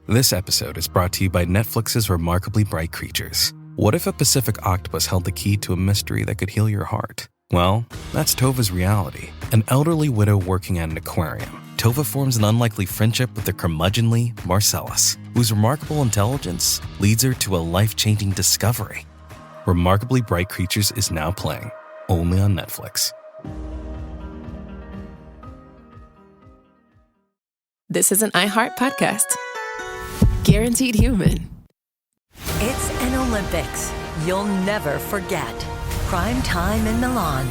This episode is brought to you by Netflix's Remarkably Bright Creatures. What if a Pacific octopus held the key to a mystery that could heal your heart? Well, that's Tova's reality. An elderly widow working at an aquarium, Tova forms an unlikely friendship with the curmudgeonly Marcellus, whose remarkable intelligence leads her to a life-changing discovery. Remarkably Bright Creatures is now playing, only on Netflix. This is an iHeart podcast. Guaranteed human. It's an Olympics you'll never forget. Prime time in Milan.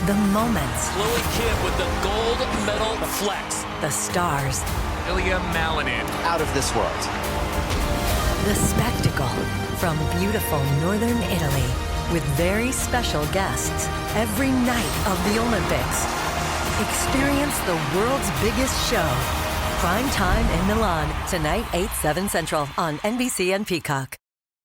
The moments. Chloe Kim with the gold medal flex. The stars. Ilya Malinin. Out of this world. The spectacle from beautiful northern Italy with very special guests every night of the Olympics. Experience the world's biggest show. Prime time in Milan. Tonight, 8, 7 Central on NBC and Peacock.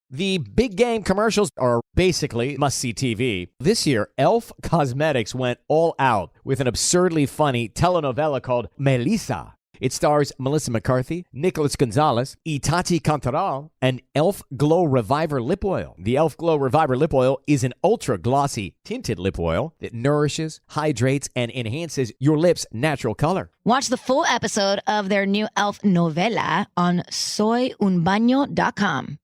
The big game commercials are basically must-see TV. This year, Elf Cosmetics went all out with an absurdly funny telenovela called Melissa. It stars Melissa McCarthy, Nicholas Gonzalez, Itati Cantoral, and Elf Glow Reviver Lip Oil. The Elf Glow Reviver Lip Oil is an ultra-glossy tinted lip oil that nourishes, hydrates, and enhances your lips' natural color. Watch the full episode of their new Elf novela on soyunbaño.com.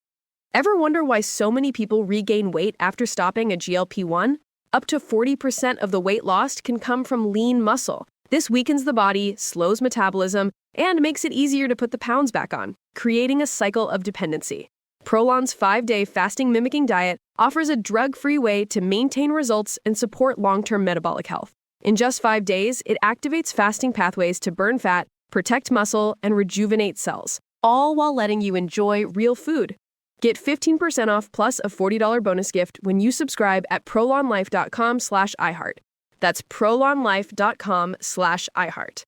Ever wonder why so many people regain weight after stopping a GLP-1? Up to 40% of the weight lost can come from lean muscle. This weakens the body, slows metabolism, and makes it easier to put the pounds back on, creating a cycle of dependency. Prolon's 5-day fasting-mimicking diet offers a drug-free way to maintain results and support long-term metabolic health. In just 5 days, it activates fasting pathways to burn fat, protect muscle, and rejuvenate cells, all while letting you enjoy real food. Get 15% off plus a $40 bonus gift when you subscribe at prolonlife.com/iHeart. That's prolonlife.com/iHeart.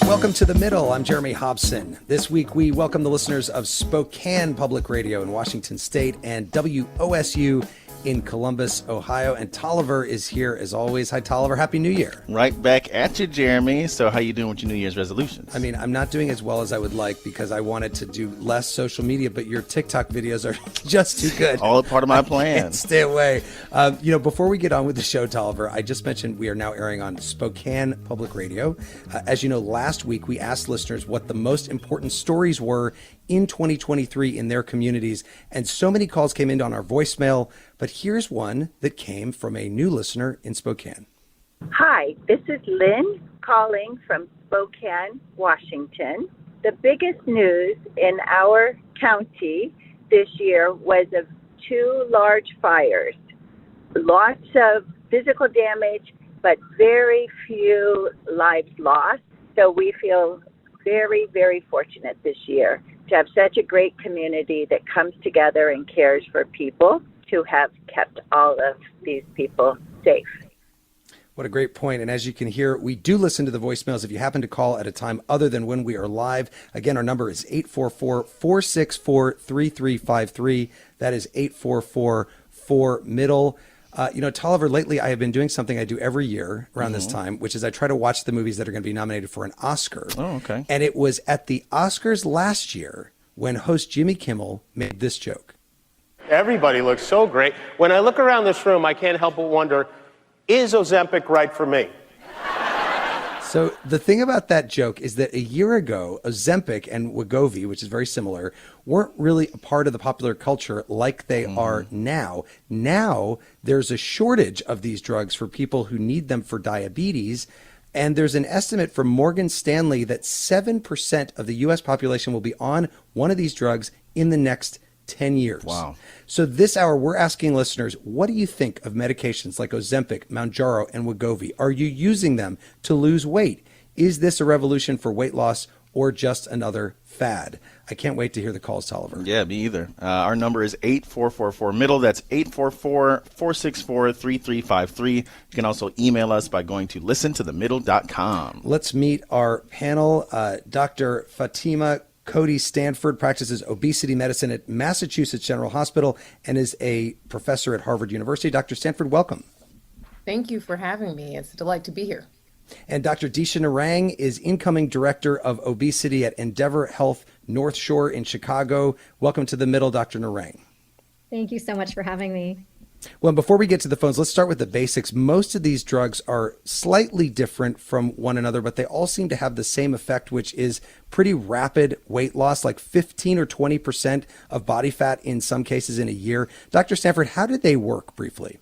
Welcome to The Middle. I'm Jeremy Hobson. This week, we welcome the listeners of Spokane Public Radio in Washington State and WOSU in Columbus, Ohio. And Tolliver is here as always. Hi, Tolliver. Happy New Year. Right back at you, Jeremy. So how you doing with your New Year's resolutions? I mean, I'm not doing as well as I would like because I wanted to do less social media, but your TikTok videos are just too good. All a part of my plan. Stay away. Before we get on with the show, Tolliver, I just mentioned we are now airing on Spokane Public Radio. As you know, last week we asked listeners what the most important stories were in 2023 in their communities, and so many calls came in on our voicemail, but here's one that came from a new listener in Spokane. Hi, this is Lynn calling from Spokane, Washington. The biggest news in our county this year was of 2 large fires. Lots of physical damage, but very few lives lost. So we feel very, very fortunate this year to have such a great community that comes together and cares for people, to have kept all of these people safe. What a great point. And as you can hear, we do listen to the voicemails if you happen to call at a time other than when we are live. Again, our number is 844-464-3353. That is 844-4-MIDDLE. Tolliver, lately I have been doing something I do every year around this time, which is I try to watch the movies that are going to be nominated for an Oscar. Oh, okay. And it was at the Oscars last year when host Jimmy Kimmel made this joke. Everybody looks so great. When I look around this room, I can't help but wonder, is Ozempic right for me? So the thing about that joke is that a year ago, Ozempic and Wegovy, which is very similar, weren't really a part of the popular culture like they are now. Now there's a shortage of these drugs for people who need them for diabetes. And there's an estimate from Morgan Stanley that 7% of the U.S. population will be on one of these drugs in the next 10 years. Wow. So this hour, we're asking listeners, what do you think of medications like Ozempic, Mounjaro, and Wegovy? Are you using them to lose weight? Is this a revolution for weight loss or just another fad? I can't wait to hear the calls, Tolliver. Yeah, me either. Our number is 844-MIDDLE. That's 844-464-3353. You can also email us by going to listentothemiddle.com. Let's meet our panel. Dr. Fatima Cody Stanford practices obesity medicine at Massachusetts General Hospital and is a professor at Harvard University. Dr. Stanford, welcome. Thank you for having me. It's a delight to be here. And Dr. Disha Narang is incoming director of obesity at Endeavor Health North Shore in Chicago. Welcome to The Middle, Dr. Narang. Thank you so much for having me. Well, before we get to the phones, let's start with the basics. Most of these drugs are slightly different from one another, but they all seem to have the same effect, which is pretty rapid weight loss, like 15 or 20% of body fat in some cases in a year. Dr. Stanford, how did they work briefly?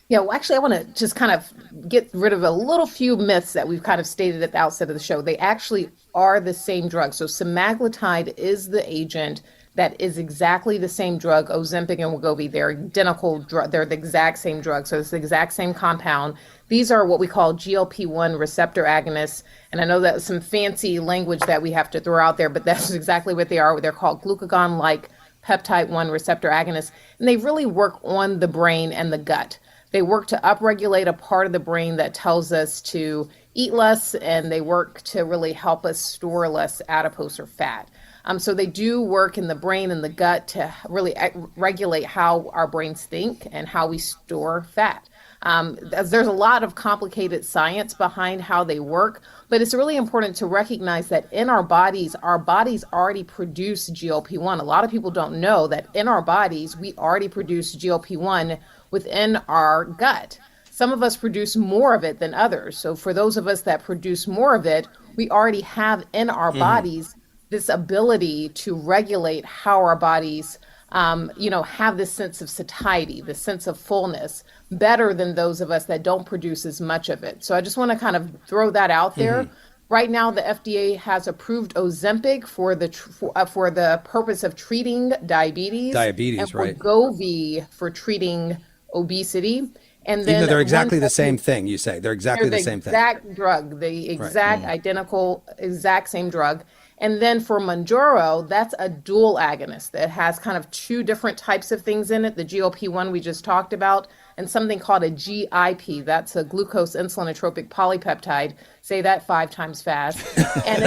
Yeah, well, actually, I want to just kind of get rid of a little few myths that we've kind of stated at the outset of the show. They actually are the same drug. So semaglutide is the agent that is exactly the same drug, Ozempic and Wegovy. They're identical drug. They're the exact same drug. So it's the exact same compound. These are what we call GLP-1 receptor agonists. And I know that's some fancy language that we have to throw out there, but that's exactly what they are. They're called glucagon-like peptide 1 receptor agonists. And they really work on the brain and the gut. They work to upregulate a part of the brain that tells us to eat less, and they work to really help us store less adipose or fat. So they do work in the brain and the gut to really regulate how our brains think and how we store fat. There's a lot of complicated science behind how they work, but it's really important to recognize that in our bodies already produce GLP-1. A lot of people don't know that in our bodies, we already produce GLP-1 within our gut. Some of us produce more of it than others. So for those of us that produce more of it, we already have in our bodies this ability to regulate how our bodies, have this sense of satiety, this sense of fullness, better than those of us that don't produce as much of it. So I just want to kind of throw that out there. Right now, the FDA has approved Ozempic for the purpose of treating diabetes. And right. Wegovy for treating obesity. And then even though they're exactly the same thing, you say. They're exactly the same thing. Exact drug, the exact identical, exact same drug. And then for Mounjaro, that's a dual agonist that has kind of two different types of things in it. The GLP-1 we just talked about, and something called a GIP. That's a glucose insulinotropic polypeptide. Say that 5 times fast. And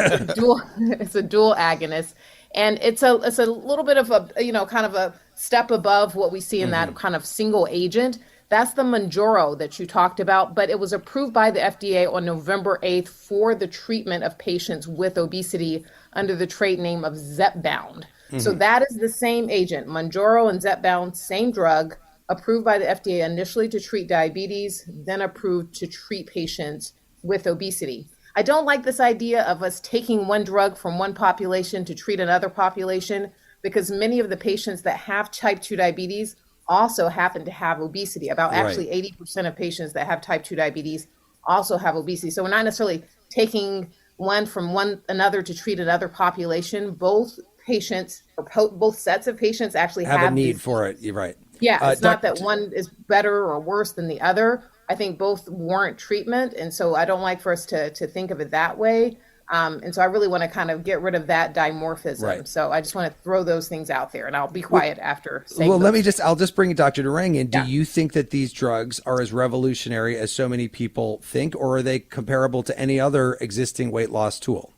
it's a dual agonist. And it's a little bit of a, kind of a step above what we see in that kind of single agent. That's the Mounjaro that you talked about, but it was approved by the FDA on November 8th for the treatment of patients with obesity under the trade name of Zepbound. So that is the same agent, Mounjaro and Zepbound, same drug, approved by the FDA initially to treat diabetes, then approved to treat patients with obesity. I don't like this idea of us taking one drug from one population to treat another population, because many of the patients that have type 2 diabetes also happen to have obesity. Actually 80% of patients that have type 2 diabetes also have obesity. So we're not necessarily taking one from another to treat another population. Both patients, or both sets of patients actually have a need for it. You're right. Yeah, it's not that one is better or worse than the other. I think both warrant treatment. And so I don't like for us to think of it that way. And so I really want to kind of get rid of that dimorphism. Right. So I just want to throw those things out there, and I'll be quiet after saying I'll just bring Dr. Narang in. Do you think that these drugs are as revolutionary as so many people think, or are they comparable to any other existing weight loss tool?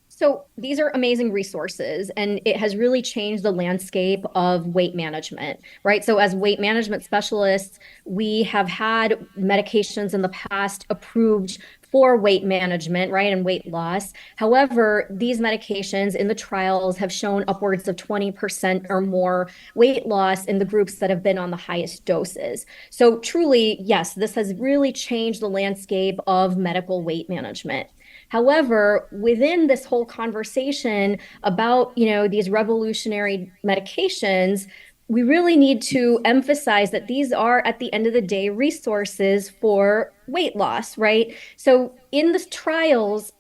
So these are amazing resources, and it has really changed the landscape of weight management, right? So as weight management specialists, we have had medications in the past approved for weight management, right, and weight loss. However, these medications in the trials have shown upwards of 20% or more weight loss in the groups that have been on the highest doses. So truly, yes, this has really changed the landscape of medical weight management. However, within this whole conversation about, these revolutionary medications, we really need to emphasize that these are, at the end of the day, resources for weight loss, right? So in the trials,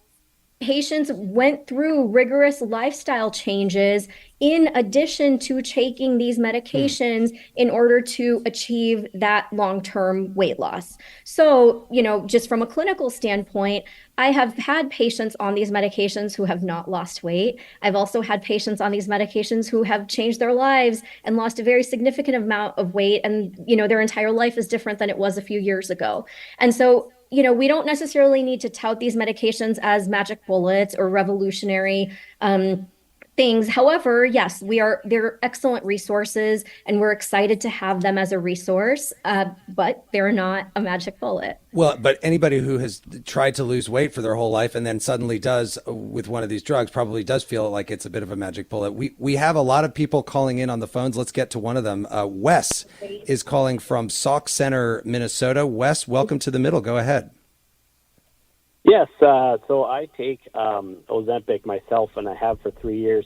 patients went through rigorous lifestyle changes in addition to taking these medications in order to achieve that long-term weight loss. So, just from a clinical standpoint, I have had patients on these medications who have not lost weight. I've also had patients on these medications who have changed their lives and lost a very significant amount of weight. And, their entire life is different than it was a few years ago. And so, we don't necessarily need to tout these medications as magic bullets or revolutionary things. However, yes, they're excellent resources, and we're excited to have them as a resource, but they're not a magic bullet. Well, but anybody who has tried to lose weight for their whole life and then suddenly does with one of these drugs probably does feel like it's a bit of a magic bullet. We have a lot of people calling in on the phones. Let's get to one of them. Wes is calling from Sauk Center, Minnesota. Wes, welcome to The Middle. Go ahead. Yes, so I take Ozempic myself, and I have for 3 years.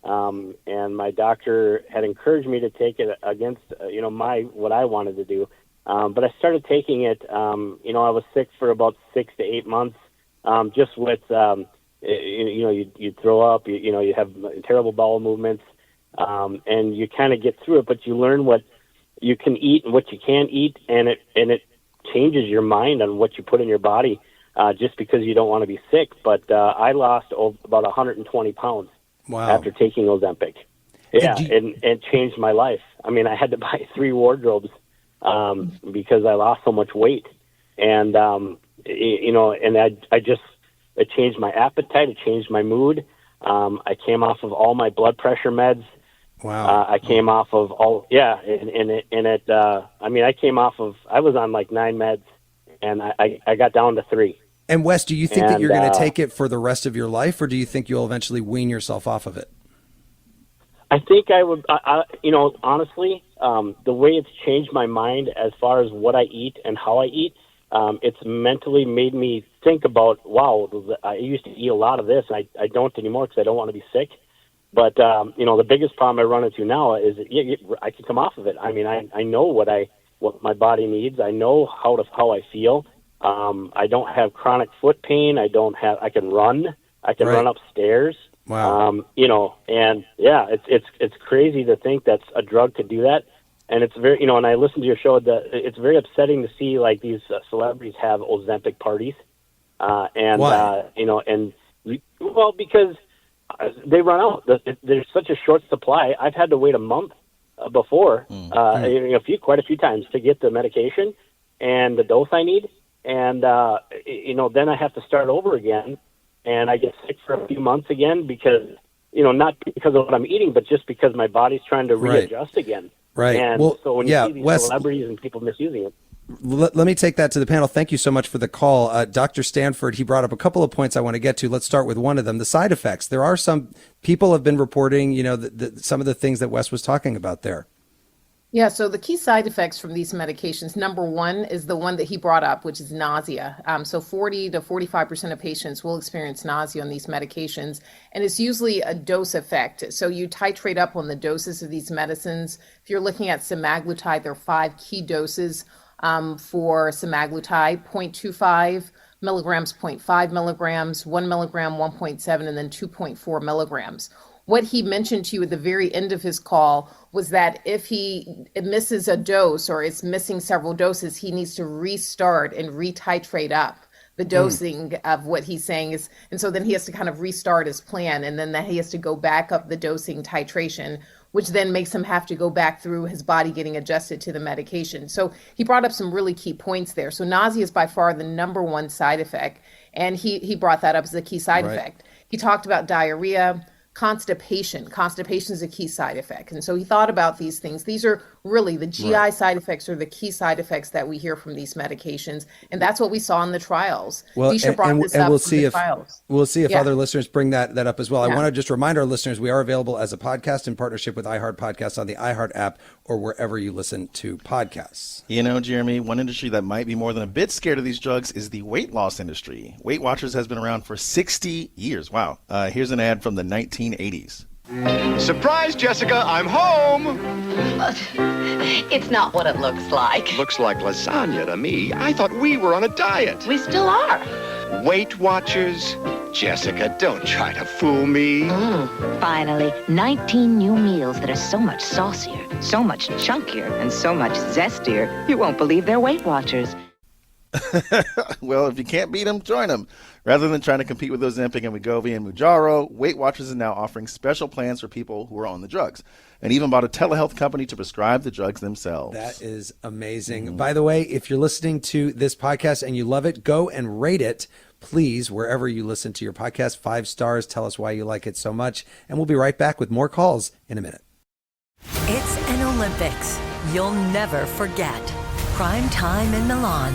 And my doctor had encouraged me to take it against, what I wanted to do. But I started taking it. I was sick for about 6 to 8 months, just with, you throw up, you have terrible bowel movements, and you kind of get through it. But you learn what you can eat and what you can't eat, and it changes your mind on what you put in your body. Just because you don't want to be sick. But I lost about 120 pounds after taking Ozempic. Yeah, and changed my life. I mean, I had to buy 3 wardrobes because I lost so much weight. And, it changed my appetite. It changed my mood. I came off of all my blood pressure meds. Wow. I came off of I was on like 9 meds, and I got down to 3. And Wes, do you think that you're going to take it for the rest of your life, or do you think you'll eventually wean yourself off of it? I think I would, honestly, the way it's changed my mind as far as what I eat and how I eat, it's mentally made me think about, wow, I used to eat a lot of this. I don't anymore because I don't want to be sick. But, the biggest problem I run into now is I can come off of it. I mean, I know what my body needs. I know how I feel. I don't have chronic foot pain. I can run. I can run upstairs. Wow. It's crazy to think that a drug could do that. And it's very, and I listened to your show, that it's very upsetting to see like these celebrities have Ozempic parties. Why? Because they run out. There's such a short supply. I've had to wait a month before, quite a few times to get the medication and the dose I need. And, then I have to start over again, and I get sick for a few months again because, not because of what I'm eating, but just because my body's trying to readjust again. Right. And so when you see these celebrities and people misusing it. Let me take that to the panel. Thank you so much for the call. Dr. Stanford, he brought up a couple of points I want to get to. Let's start with one of them, the side effects. There are some people have been reporting, some of the things that Wes was talking about there. Yeah, so the key side effects from these medications, number one is the one that he brought up, which is nausea. So 40 to 45% of patients will experience nausea on these medications, and it's usually a dose effect. So you titrate up on the doses of these medicines. If you're looking at semaglutide, there are 5 key doses for semaglutide: 0.25 milligrams, 0.5 milligrams, 1 milligram, 1.7, and then 2.4 milligrams. What he mentioned to you at the very end of his call was that if he misses a dose or is missing several doses, he needs to restart and retitrate up the dosing of what he's saying is, and so then he has to kind of restart his plan, and then he has to go back up the dosing titration, which then makes him have to go back through his body getting adjusted to the medication. So he brought up some really key points there. So nausea is by far the number one side effect, and he brought that up as a key side effect. He talked about diarrhea. Constipation is a key side effect. And so he thought about these things. These are really the GI side effects, are the key side effects that we hear from these medications. And that's what we saw in the trials. Well, Disha brought this up in the trials. We'll see if other listeners bring that up as well. I want to just remind our listeners, we are available as a podcast in partnership with iHeart Podcasts on the iHeart app or wherever you listen to podcasts. Jeremy, one industry that might be more than a bit scared of these drugs is the weight loss industry. Weight Watchers has been around for 60 years. Wow. Here's an ad from the 1980s. Surprise, Jessica, I'm home! It's not what it looks like. Looks like lasagna to me. I thought we were on a diet. We still are. Weight Watchers? Jessica, don't try to fool me. Finally, 19 new meals that are so much saucier, so much chunkier, and so much zestier, you won't believe they're Weight Watchers. Well, if you can't beat them, join them. Rather than trying to compete with Ozempic and Wegovy and Mounjaro, Weight Watchers is now offering special plans for people who are on the drugs, and even bought a telehealth company to prescribe the drugs themselves. That is amazing. By the way, if you're listening to this podcast and you love it, go and rate it. Please, wherever you listen to your podcast, 5 stars, tell us why you like it so much. And we'll be right back with more calls in a minute. It's an Olympics you'll never forget. Prime time in Milan.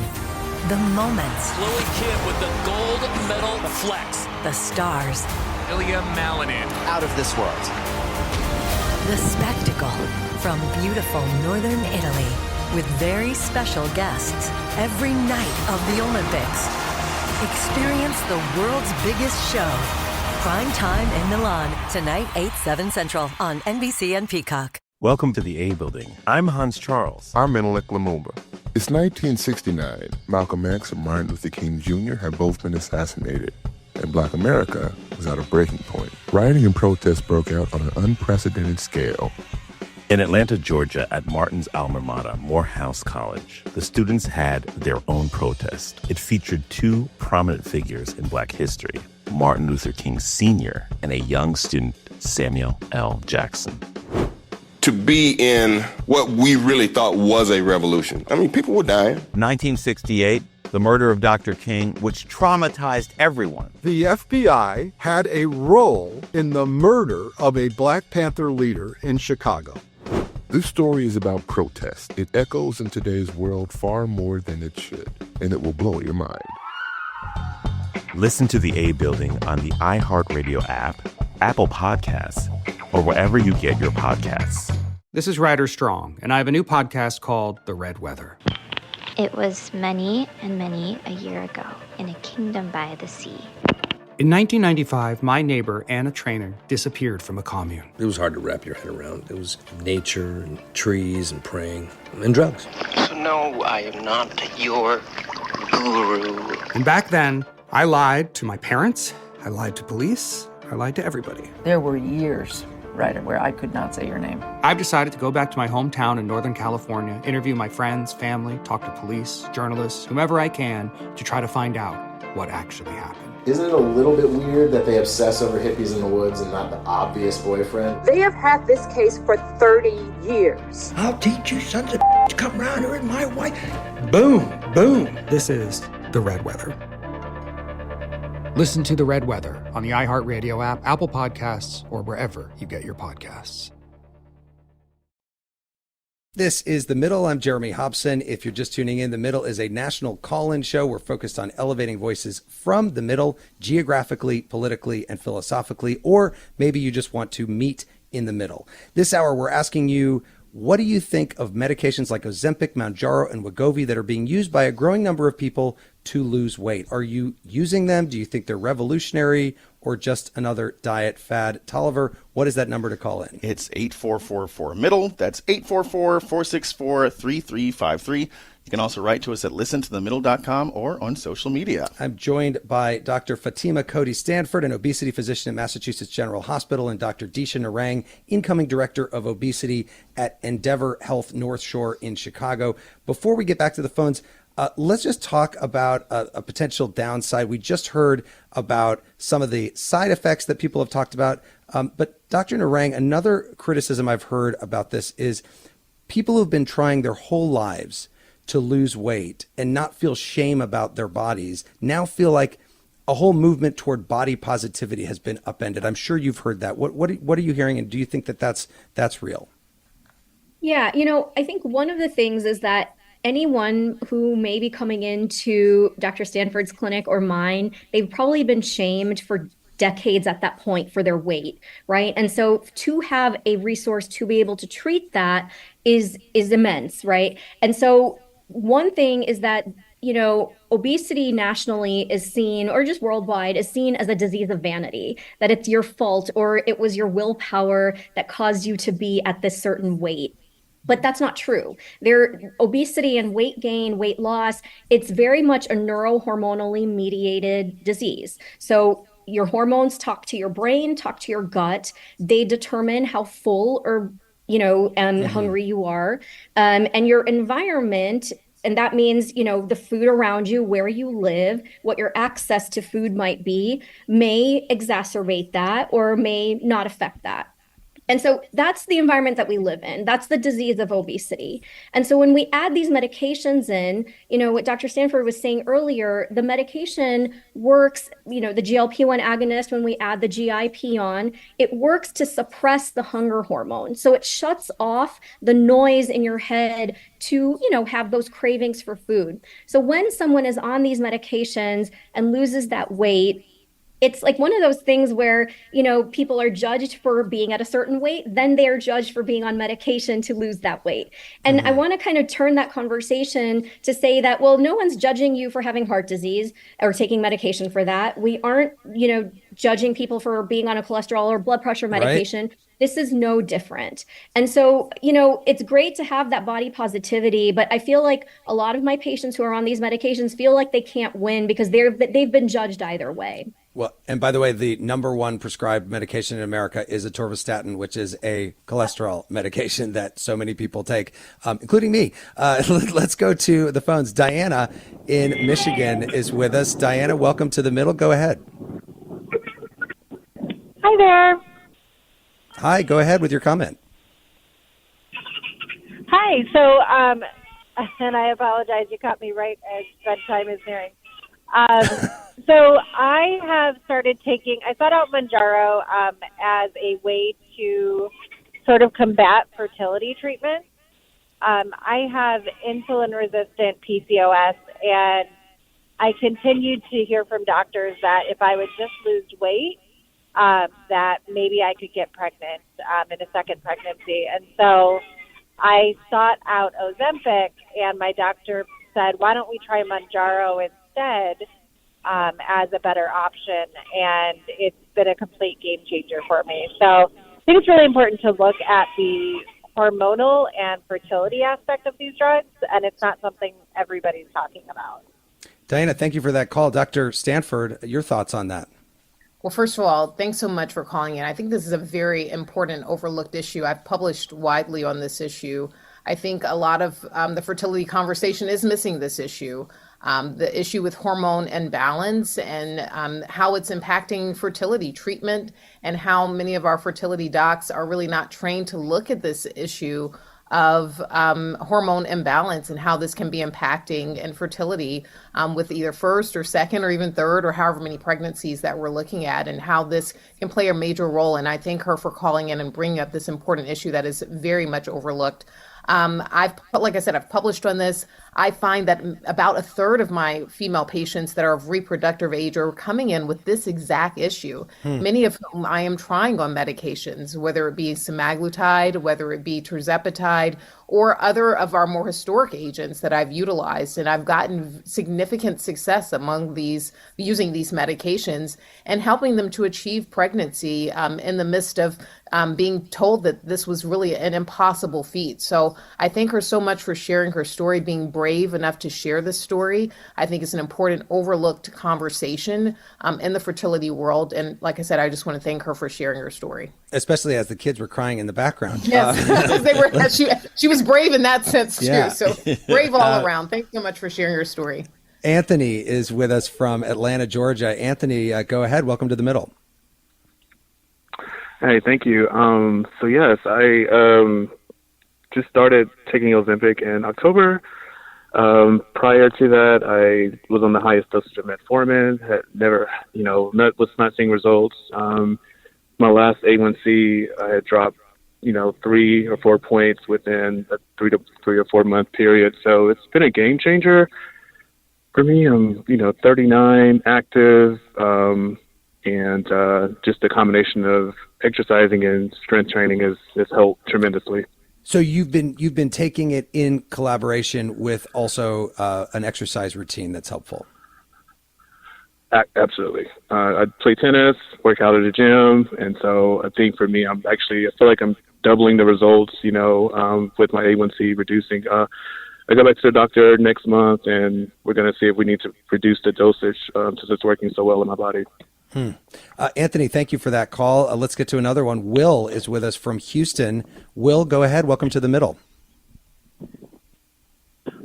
The moments. Chloe Kim with the gold medal flex. The stars. Ilya Malinin. Out of this world. The spectacle from beautiful northern Italy with very special guests every night of the Olympics. Experience the world's biggest show. Prime time in Milan, tonight 8/7 Central on NBC and Peacock. Welcome to the A Building. I'm Hans Charles. I'm Menelik Lumumba. It's 1969. Malcolm X and Martin Luther King Jr. had both been assassinated, and Black America was at a breaking point. Rioting and protests broke out on an unprecedented scale. In Atlanta, Georgia, at Martin's alma mater, Morehouse College, the students had their own protest. It featured 2 prominent figures in Black history, Martin Luther King Sr. and a young student, Samuel L. Jackson. To be in what we really thought was a revolution. I mean, people were dying. 1968, the murder of Dr. King, which traumatized everyone. The FBI had a role in the murder of a Black Panther leader in Chicago. This story is about protest. It echoes in today's world far more than it should, and it will blow your mind. Listen to the A Building on the iHeartRadio app, Apple Podcasts, or wherever you get your podcasts. This is Ryder Strong, and I have a new podcast called The Red Weather. It was many and many a year ago in a kingdom by the sea. In 1995, my neighbor, Anna Trainer, disappeared from a commune. It was hard to wrap your head around. It was nature and trees and praying and drugs. So no, I am not your guru. And back then, I lied to my parents, I lied to police, I lied to everybody. There were years, Ryder, where I could not say your name. I've decided to go back to my hometown in Northern California, interview my friends, family, talk to police, journalists, whomever I can, to try to find out what actually happened. Isn't it a little bit weird that they obsess over hippies in the woods and not the obvious boyfriend? They have had this case for 30 years. I'll teach you sons of to come around here and my wife. Boom, boom. This is The Red Weather. Listen to The Red Weather on the iHeartRadio app, Apple Podcasts, or wherever you get your podcasts. This is The Middle. I'm Jeremy Hobson. If you're just tuning in, The Middle is a national call-in show. We're focused on elevating voices from the middle, geographically, politically, and philosophically, or maybe you just want to meet in the middle. This hour, we're asking you, what do you think of medications like Ozempic, Mounjaro, and Wegovy that are being used by a growing number of people to lose weight? Are you using them? Do you think they're revolutionary or just another diet fad? Tolliver, what is that number to call in? It's 8444-MIDDLE. That's 844-464-3353. You can also write to us at listentothemiddle.com or on social media. I'm joined by Dr. Fatima Cody Stanford, an obesity physician at Massachusetts General Hospital, and Dr. Disha Narang, incoming director of obesity at Endeavor Health North Shore in Chicago. Before we get back to the phones, let's just talk about a potential downside. We just heard about some of the side effects that people have talked about. But Dr. Narang, another criticism I've heard about this is people who've been trying their whole lives to lose weight and not feel shame about their bodies now feel like a whole movement toward body positivity has been upended. I'm sure you've heard that. What are you hearing, and do you think that that's real? Yeah, I think one of the things is that anyone who may be coming into Dr. Stanford's clinic or mine, they've probably been shamed for decades at that point for their weight, right? And so to have a resource to be able to treat that is immense, right? And so one thing is that, obesity nationally is seen, or just worldwide, is seen as a disease of vanity, that it's your fault or it was your willpower that caused you to be at this certain weight. But that's not true. Obesity and weight gain, weight loss, it's very much a neurohormonally mediated disease. So your hormones talk to your brain, talk to your gut. They determine how full or hungry you are, and your environment. And that means, the food around you, where you live, what your access to food might be, may exacerbate that or may not affect that. And so that's the environment that we live in. That's the disease of obesity. And so when we add these medications in, what Dr. Stanford was saying earlier, the medication works, the GLP-1 agonist, when we add the GIP on, it works to suppress the hunger hormone. So it shuts off the noise in your head to, have those cravings for food. So when someone is on these medications and loses that weight, it's like one of those things where, people are judged for being at a certain weight, then they're judged for being on medication to lose that weight. And I want to kind of turn that conversation to say that, well, no one's judging you for having heart disease or taking medication for that. We aren't, judging people for being on a cholesterol or blood pressure medication. Right. This is no different. And so, it's great to have that body positivity, but I feel like a lot of my patients who are on these medications feel like they can't win because they've been judged either way. Well, and by the way, the number one prescribed medication in America is atorvastatin, which is a cholesterol medication that so many people take, including me. Let's go to the phones. Diana in Michigan is with us. Diana, welcome to The Middle. Go ahead. Hi there. Hi, go ahead with your comment. Hi. So, and I apologize, you caught me right as bedtime is nearing. So I have started taking, I sought out Mounjaro as a way to sort of combat fertility treatment. I have insulin-resistant PCOS, and I continued to hear from doctors that if I would just lose weight, that maybe I could get pregnant in a second pregnancy. And so I sought out Ozempic, and my doctor said, why don't we try Mounjaro instead as a better option? And it's been a complete game changer for me. So I think it's really important to look at the hormonal and fertility aspect of these drugs, and it's not something everybody's talking about. Diana, thank you for that call. Dr. Stanford, your thoughts on that? Well, first of all, thanks so much for calling in. I think this is a very important, overlooked issue. I've published widely on this issue. I think a lot of the fertility conversation is missing this issue. The issue with hormone imbalance and how it's impacting fertility treatment, and how many of our fertility docs are really not trained to look at this issue of hormone imbalance and how this can be impacting infertility with either first or second or even third or however many pregnancies that we're looking at, and how this can play a major role. And I thank her for calling in and bringing up this important issue that is very much overlooked. Like I said, I've published on this. I find that about a third of my female patients that are of reproductive age are coming in with this exact issue. Many of whom I am trying on medications, whether it be semaglutide, whether it be tirzepatide, or other of our more historic agents that I've utilized. And I've gotten significant success among these, using these medications and helping them to achieve pregnancy in the midst of being told that this was really an impossible feat. So I thank her so much for sharing her story, being brave enough to share this story. I think it's an important, overlooked conversation in the fertility world. And like I said, I just want to thank her for sharing her story. Especially as the kids were crying in the background. Yes, she was brave in that sense too. Yeah. So brave all around. Thank you so much for sharing your story. Anthony is with us from Atlanta, Georgia. Anthony, go ahead. Welcome to The Middle. Hey, thank you. So yes, I just started taking Ozempic in October. Prior to that, I was on the highest dosage of metformin, had never, was not seeing results. My last A1C, I had dropped, 3 or 4 points within a 3 or 4 month period. So it's been a game changer for me. I'm, 39, active, and just a combination of exercising and strength training has helped tremendously. So you've been taking it in collaboration with also an exercise routine that's helpful. Absolutely. I play tennis, work out at a gym, and so I think for me, I feel like I'm doubling the results. With my A1C reducing. I go back to the doctor next month, and we're going to see if we need to reduce the dosage since it's working so well in my body. Anthony, thank you for that call. Let's get to another one. Will is with us from Houston. Will, go ahead. Welcome to The Middle.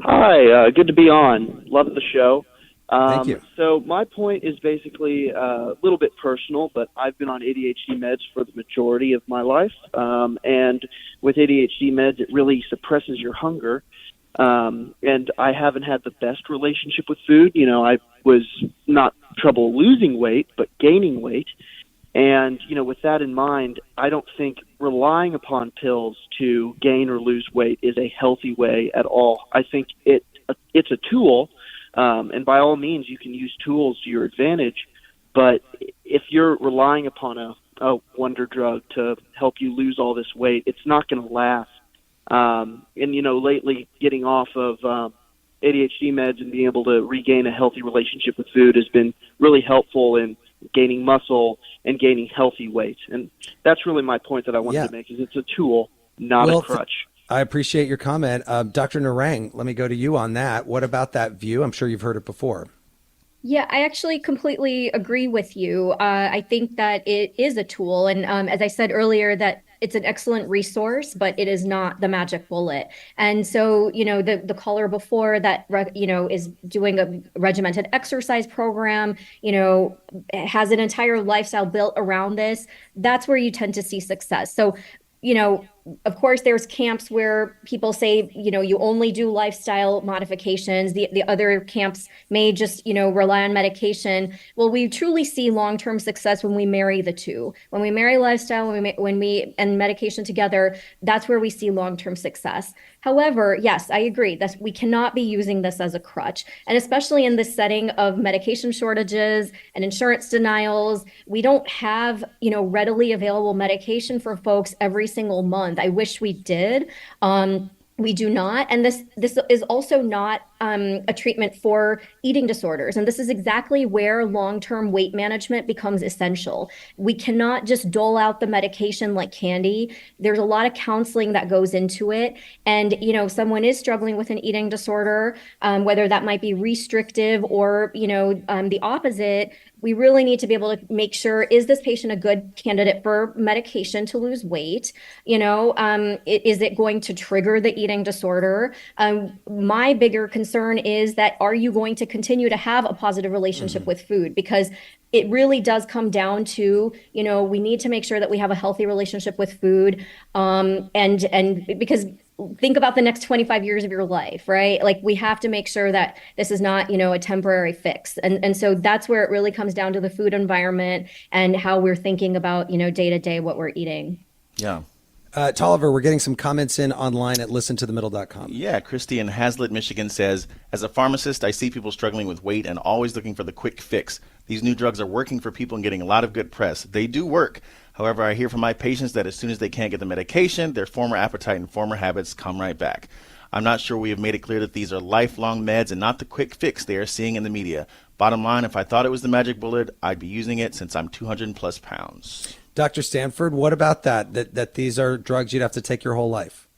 Hi, good to be on. Love the show. Thank you. So my point is basically a little bit personal, but I've been on ADHD meds for the majority of my life. And with ADHD meds, it really suppresses your hunger. And I haven't had the best relationship with food. You know, I was not trouble losing weight, but gaining weight. And, you know, with that in mind, I don't think relying upon pills to gain or lose weight is a healthy way at all. I think it's a tool, and by all means you can use tools to your advantage, but if you're relying upon a wonder drug to help you lose all this weight, it's not going to last. And, you know, lately getting off of ADHD meds and being able to regain a healthy relationship with food has been really helpful in gaining muscle and gaining healthy weight. And that's really my point that I wanted to make, is it's a tool, not a crutch. I appreciate your comment. Dr. Narang, let me go to you on that. What about that view? I'm sure you've heard it before. Yeah, I actually completely agree with you. I think that it is a tool. And as I said earlier, that it's an excellent resource, but it is not the magic bullet. And so, you know, the caller before that, you know, is doing a regimented exercise program, you know, has an entire lifestyle built around this. That's where you tend to see success. So, you know, of course, there's camps where people say, you know, you only do lifestyle modifications. The other camps may just, you know, rely on medication. Well, we truly see long-term success when we marry the two. When we marry lifestyle, when we and medication together, that's where we see long-term success. However, yes, I agree that we cannot be using this as a crutch. And especially in this setting of medication shortages and insurance denials, we don't have, you know, readily available medication for folks every single month. I wish we did. We do not. And this is also not a treatment for eating disorders. And this is exactly where long-term weight management becomes essential. We cannot just dole out the medication like candy. There's a lot of counseling that goes into it. And, you know, someone is struggling with an eating disorder, whether that might be restrictive or, you know, the opposite. We really need to be able to make sure, is this patient a good candidate for medication to lose weight? You know, is it going to trigger the eating disorder? My bigger concern is that, are you going to continue to have a positive relationship with food? Because it really does come down to, you know, we need to make sure that we have a healthy relationship with food. And because think about the next 25 years of your life, right? Like, we have to make sure that this is not, you know, a temporary fix. And so that's where it really comes down to the food environment and how we're thinking about, you know, day to day what we're eating. Yeah. Tolliver, we're getting some comments in online at listentothemiddle.com. Yeah, Christy in Hazlitt, Michigan says, as a pharmacist, I see people struggling with weight and always looking for the quick fix. These new drugs are working for people and getting a lot of good press. They do work. However, I hear from my patients that as soon as they can't get the medication, their former appetite and former habits come right back. I'm not sure we have made it clear that these are lifelong meds and not the quick fix they are seeing in the media. Bottom line, if I thought it was the magic bullet, I'd be using it since I'm 200 plus pounds. Dr. Stanford, what about that these are drugs you'd have to take your whole life?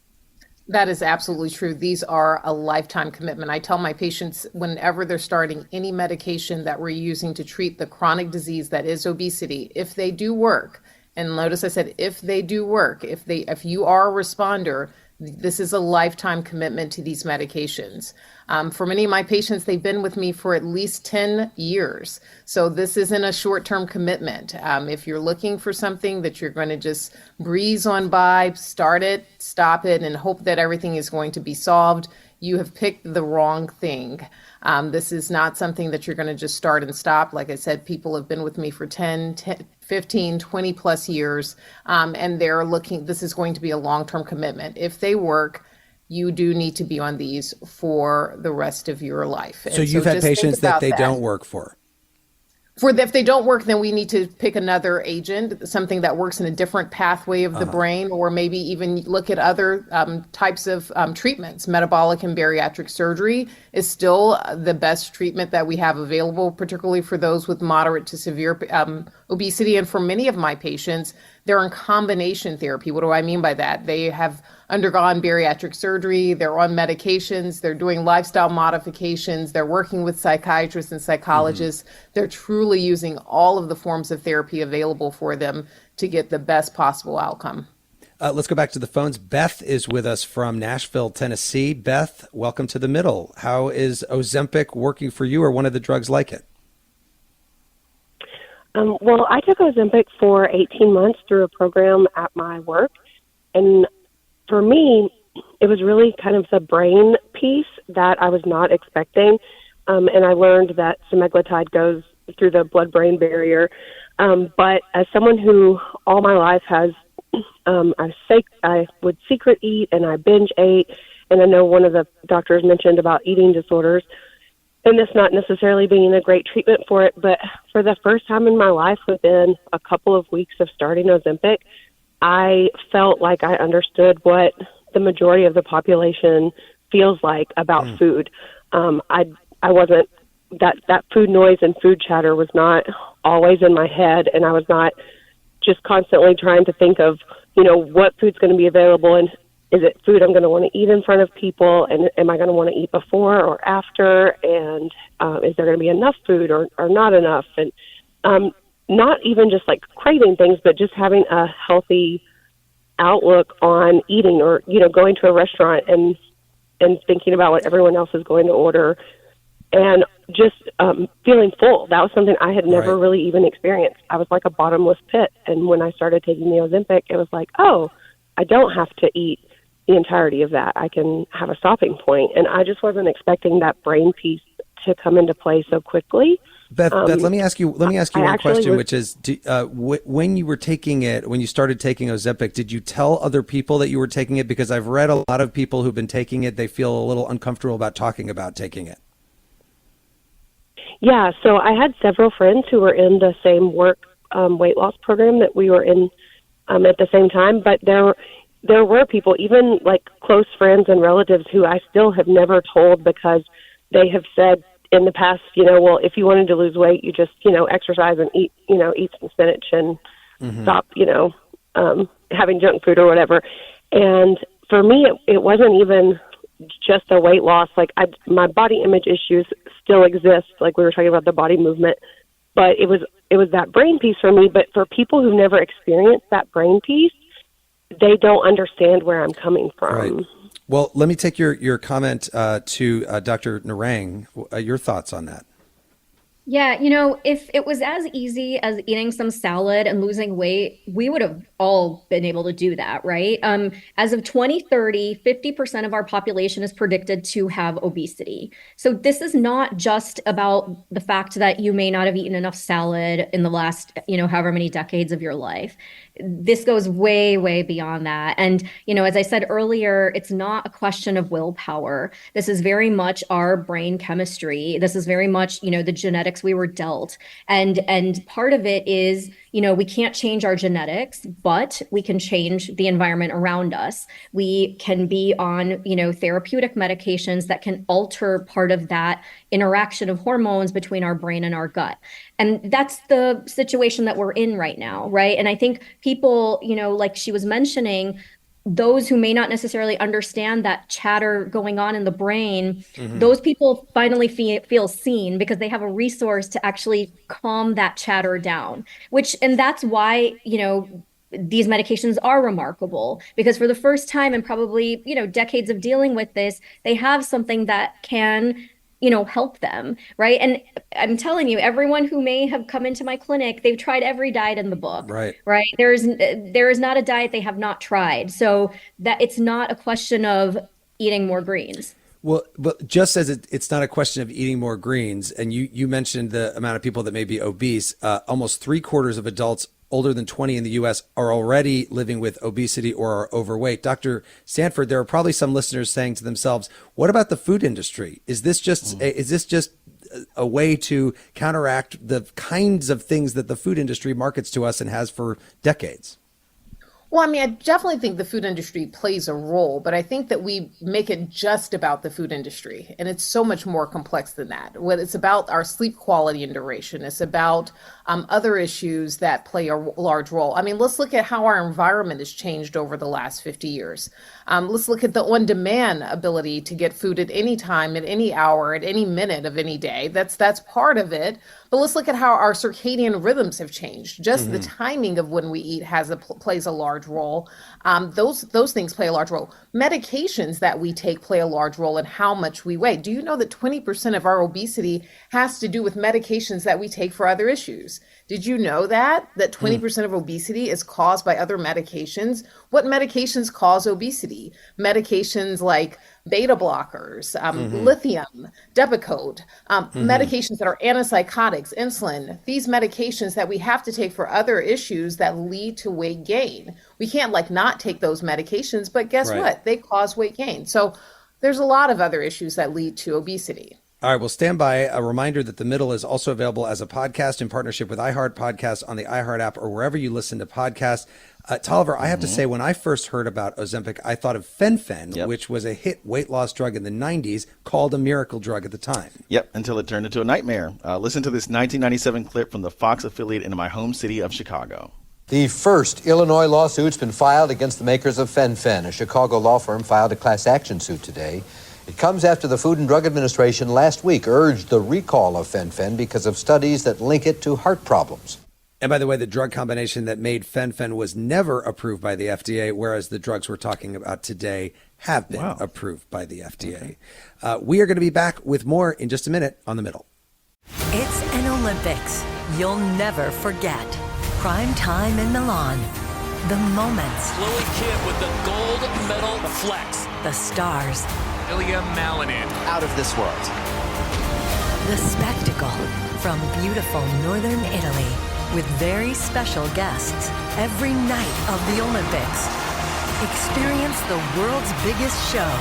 That is absolutely true. These are a lifetime commitment. I tell my patients whenever they're starting any medication that we're using to treat the chronic disease that is obesity, if they do work, and notice I said if they do work, if you are a responder, this is a lifetime commitment to these medications. For many of my patients, they've been with me for at least 10 years. So this isn't a short-term commitment. If you're looking for something that you're going to just breeze on by, start it, stop it, and hope that everything is going to be solved, you have picked the wrong thing. This is not something that you're going to just start and stop. Like I said, people have been with me for 10, 15, 20 plus years, and they're looking, this is going to be a long-term commitment. If they work, you do need to be on these for the rest of your life. So you've had patients that they don't work for? If they don't work, then we need to pick another agent, something that works in a different pathway of the brain, or maybe even look at other types of treatments. Metabolic and bariatric surgery is still the best treatment that we have available, particularly for those with moderate to severe obesity. And for many of my patients, they're in combination therapy. What do I mean by that? They have undergone bariatric surgery, they're on medications, they're doing lifestyle modifications, they're working with psychiatrists and psychologists. They're truly using all of the forms of therapy available for them to get the best possible outcome. Let's go back to the phones. Beth is with us from Nashville, Tennessee. Beth, welcome to The Middle. How is Ozempic working for you, or one of the drugs like it? Well, I took Ozempic for 18 months through a program at my work. And for me, it was really kind of the brain piece that I was not expecting. And I learned that semaglutide goes through the blood-brain barrier. But as someone who all my life has, I would secret eat and I binge ate. And I know one of the doctors mentioned about eating disorders, and this not necessarily being a great treatment for it. But for the first time in my life, within a couple of weeks of starting Ozempic, I felt like I understood what the majority of the population feels like about food. I wasn't, that food noise and food chatter was not always in my head, and I was not just constantly trying to think of, what food's going to be available, and is it food I'm going to want to eat in front of people, and am I going to want to eat before or after, and is there going to be enough food or not enough, and not even just like craving things, but just having a healthy outlook on eating, or going to a restaurant and thinking about what everyone else is going to order, and just feeling full. That was something I had never really even experienced. I was like a bottomless pit, and when I started taking the Ozempic, it was like, oh, I don't have to eat the entirety of that. I can have a stopping point, and I just wasn't expecting that brain piece to come into play so quickly. Beth, let me ask you one question, which is, when you were taking it, when you started taking Ozempic, did you tell other people that you were taking it? Because I've read a lot of people who've been taking it, they feel a little uncomfortable about talking about taking it. Yeah, so I had several friends who were in the same work weight loss program that we were in at the same time, but there were people, even like close friends and relatives, who I still have never told, because they have said in the past, well, if you wanted to lose weight, you just, exercise and eat some spinach and stop, having junk food or whatever. And for me, it wasn't even just a weight loss. Like my body image issues still exist. Like we were talking about the body movement, but it was that brain piece for me. But for people who've never experienced that brain piece, they don't understand where I'm coming from. Right. Well, let me take your comment to Dr. Narang. Your thoughts on that? Yeah, if it was as easy as eating some salad and losing weight, we would have all been able to do that, right? As of 2030, 50% of our population is predicted to have obesity. So this is not just about the fact that you may not have eaten enough salad in the last, however many decades of your life. This goes way, way beyond that. And, as I said earlier, it's not a question of willpower. This is very much our brain chemistry. This is very much, the genetics we were dealt. And part of it is, we can't change our genetics, but we can change the environment around us. We can be on, therapeutic medications that can alter part of that interaction of hormones between our brain and our gut. And that's the situation that we're in right now, right? And I think people, like she was mentioning, those who may not necessarily understand that chatter going on in the brain, those people finally feel seen because they have a resource to actually calm that chatter down, and that's why, these medications are remarkable, because for the first time in probably, decades of dealing with this, they have something that can help them, right? And I'm telling you, everyone who may have come into my clinic, they've tried every diet in the book, right? There is not a diet they have not tried. So that it's not a question of eating more greens. Well, but just as it's not a question of eating more greens, and you mentioned the amount of people that may be obese, almost 3/4 of adults older than 20 in the U.S. are already living with obesity or are overweight. Dr. Stanford, there are probably some listeners saying to themselves, what about the food industry? Is this just a way to counteract the kinds of things that the food industry markets to us and has for decades? Well, I mean, I definitely think the food industry plays a role, but I think that we make it just about the food industry, and it's so much more complex than that. It's about our sleep quality and duration. It's about other issues that play a large role. I mean, let's look at how our environment has changed over the last 50 years. Let's look at the on-demand ability to get food at any time, at any hour, at any minute of any day. That's part of it. But let's look at how our circadian rhythms have changed. Just the timing of when we eat plays a large role. Those things play a large role. Medications that we take play a large role in how much we weigh. Do you know that 20% of our obesity has to do with medications that we take for other issues? Did you know that 20% of obesity is caused by other medications? What medications cause obesity? Medications like beta blockers, lithium, Depakote, medications that are antipsychotics, insulin, these medications that we have to take for other issues that lead to weight gain. We can't not take those medications, but guess what? They cause weight gain. So there's a lot of other issues that lead to obesity. All right, well, stand by. A reminder that The Middle is also available as a podcast in partnership with iHeart Podcasts on the iHeart app or wherever you listen to podcasts. Tolliver, I have to say, when I first heard about Ozempic, I thought of Fen-Phen, which was a hit weight loss drug in the 90s, called a miracle drug at the time. Yep, until it turned into a nightmare. Listen to this 1997 clip from the Fox affiliate in my home city of Chicago. The first Illinois lawsuit's been filed against the makers of Fen-Phen. A Chicago law firm filed a class action suit today. It comes after the Food and Drug Administration last week urged the recall of Fen-Phen because of studies that link it to heart problems. And by the way, the drug combination that made Fen-Phen was never approved by the FDA, whereas the drugs we're talking about today have been approved by the FDA. We are going to be back with more in just a minute on The Middle. It's an Olympics you'll never forget. Prime time in Milan. The moments. Chloe Kidd with the gold medal flex. The stars. Ilya Malinin. Out of this world. The spectacle from beautiful northern Italy with very special guests every night of the Olympics. Experience the world's biggest show.